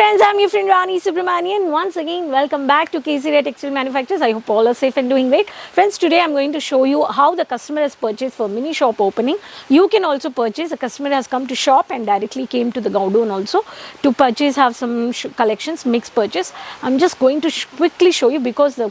Friends, I'm your friend Rani Subramanian. Once again, welcome back to KCRA Textile Manufacturers. I hope all are safe and doing great. Friends, today I'm going to show you how the customer has purchased for mini shop opening. You can also purchase. The customer has come to shop and directly came to the godown also to purchase, have some collections, mixed purchase. I'm just going to quickly show you because the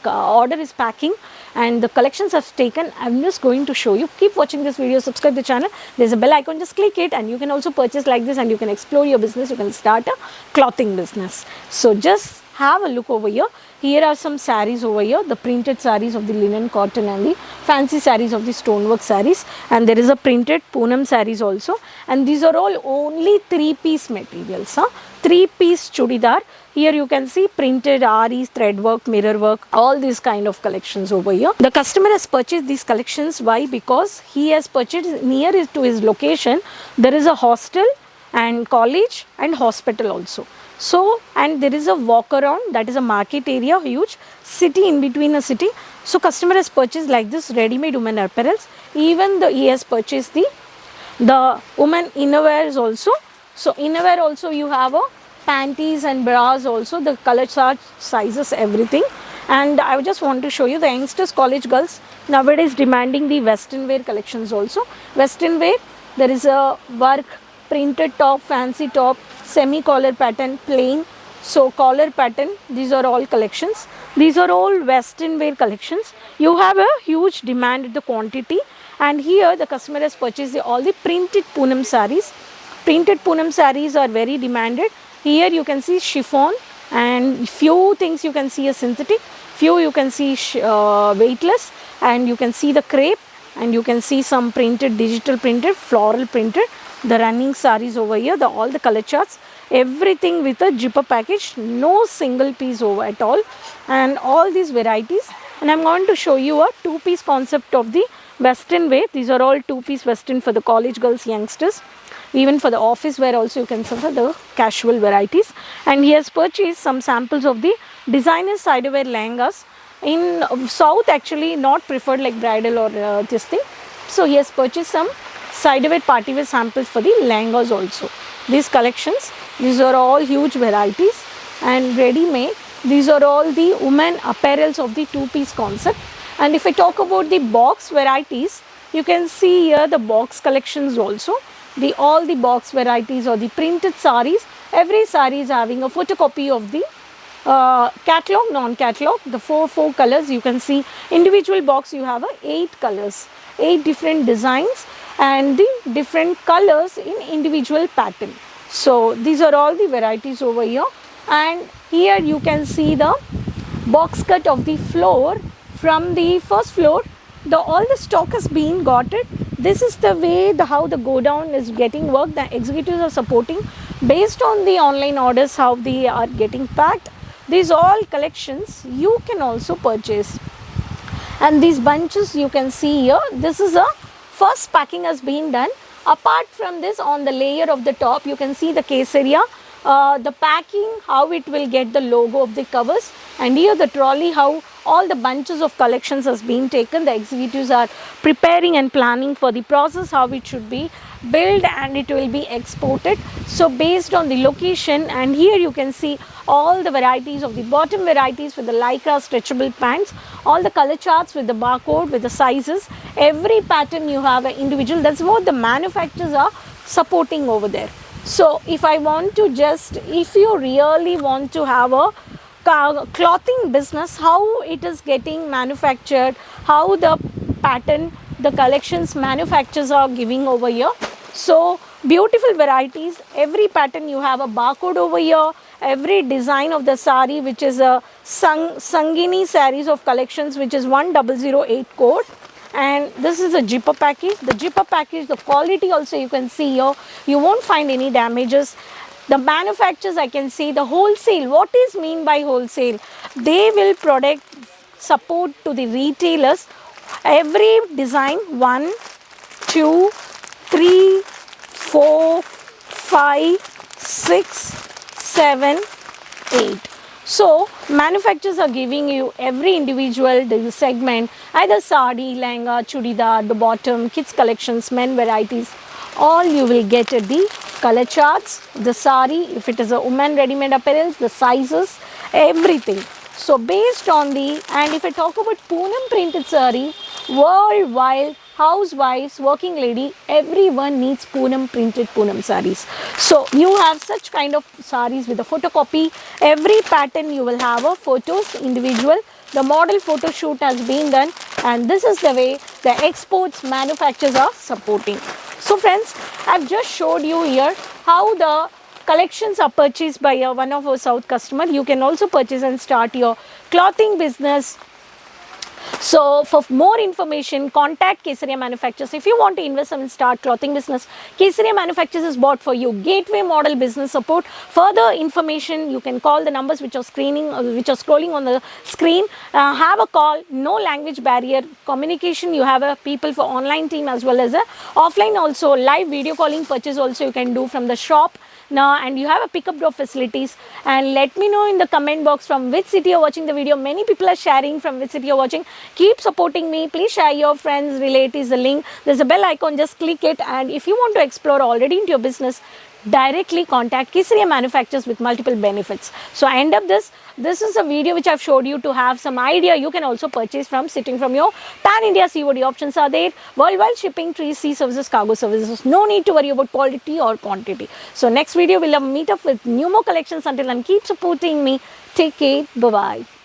order is packing and the collections have taken. I'm just going to show you. Keep watching this video, subscribe the channel. There's a bell icon, just click it and you can also purchase like this and you can explore your business. You can start a clothing business. So just have a look over here. Here are some saris over here, the printed saris of the linen, cotton and the fancy saris of the stonework saris, and there is a printed Poonam saris also, and these are all only 3-piece materials, 3-piece chudidar. Here you can see printed REs, thread work, mirror work, all these kind of collections over here. The customer has purchased these collections. Why? Because he has purchased near to his location. There is a hostel and college and hospital also. So, and there is a walk around, that is a market area, huge city in between a city. So, customer has purchased like this ready-made women apparels. Even he has purchased the women innerwears also. So, innerwear also you have a panties and bras also, the color chart, sizes, everything. And I just want to show you the youngsters, college girls nowadays demanding the western wear collections also. Western wear, there is a work, printed top, fancy top, semi collar pattern, plain, so collar pattern. These are all collections. These are all western wear collections. You have a huge demand at the quantity, and here the customer has purchased all the printed Poonam saris. Printed Poonam saris are very demanded. Here you can see chiffon, and few things you can see a synthetic, few you can see weightless, and you can see the crepe, and you can see some printed, digital printed, floral printed. The running saris over here, all the color charts, everything with a zipper package, no single piece over at all, and all these varieties. And I'm going to show you a 2-piece concept of the western wear. These are all 2-piece western for the college girls, youngsters. Even for the office wear also you can see the casual varieties. And he has purchased some samples of the designer cider wear lehengas. In south actually not preferred like bridal or this thing. So he has purchased some cider wear party wear samples for the lehengas also. These collections, these are all huge varieties and ready made. These are all the women apparels of the 2-piece concept. And if I talk about the box varieties, you can see here the box collections also. All the box varieties or the printed saris. Every sari is having a photocopy of the catalog, non-catalog, the four colors. You can see individual box you have 8 colors, 8 different designs and the different colors in individual pattern. So these are all the varieties over here, and here you can see the box cut of the floor. From the first floor, all the stock has been got it. This is the way how the go down is getting work. The executives are supporting based on the online orders how they are getting packed. These all collections you can also purchase, and these bunches you can see here. This is a first packing has been done. Apart from this, on the layer of the top you can see the case area, the packing, how it will get the logo of the covers, and here the trolley, how all the bunches of collections has been taken. The executives are preparing and planning for the process, how it should be built and it will be exported. So based on the location, and here you can see all the varieties of the bottom varieties with the lycra stretchable pants, all the color charts with the barcode, with the sizes, every pattern you have an individual. That's what the manufacturers are supporting over there. So if I want to if you really want to have a clothing business, how it is getting manufactured, how the pattern, the collections manufacturers are giving over here. So beautiful varieties, every pattern you have a barcode over here, every design of the sari, which is a Sangini saris of collections, which is 1008 code. And this is a zipper package. The zipper package, the quality also you can see here, you won't find any damages. The manufacturers, I can see the wholesale. What is mean by wholesale? They will product support to the retailers. Every design 1, 2, 3, 4, 5, 6, 7, 8. So manufacturers are giving you every individual segment, either sari, lehenga, chudidar, the bottom, kids collections, men varieties, all you will get at the color charts, the sari, if it is a woman ready-made apparels, the sizes, everything. So based on the, and if I talk about Poonam printed sari, worldwide, housewives, working lady, everyone needs Poonam printed Poonam saris. So you have such kind of saris with a photocopy. Every pattern you will have a photos individual. The model photo shoot has been done, and this is the way the exports manufacturers are supporting. So friends, I've just showed you here how the collections are purchased by one of our South customer. You can also purchase and start your clothing business. So for more information, contact Kesaria Manufacturers. If you want to invest and start clothing business, Kesaria Manufacturers is bought for you. Gateway model business support. Further information, you can call the numbers which are scrolling on the screen. Have a call. No language barrier. Communication. You have a people for online team as well as a offline also. Live video calling purchase also you can do from the shop. Now, and you have a pickup drop facilities, and let me know in the comment box from which city you're watching the video. Many people are sharing from which city you're watching. Keep supporting me. Please share your friends, relatives, the link. There's a bell icon, just click it. And if you want to explore already into your business, directly contact Kesaria Manufacturers with multiple benefits. So I end up this is a video which I've showed you to have some idea. You can also purchase from sitting from your pan India COD options are there. Worldwide shipping, 3C services, cargo services. No need to worry about quality or quantity. So next video we'll meet up with new more collections. Until then, keep supporting me. Take care. Bye bye.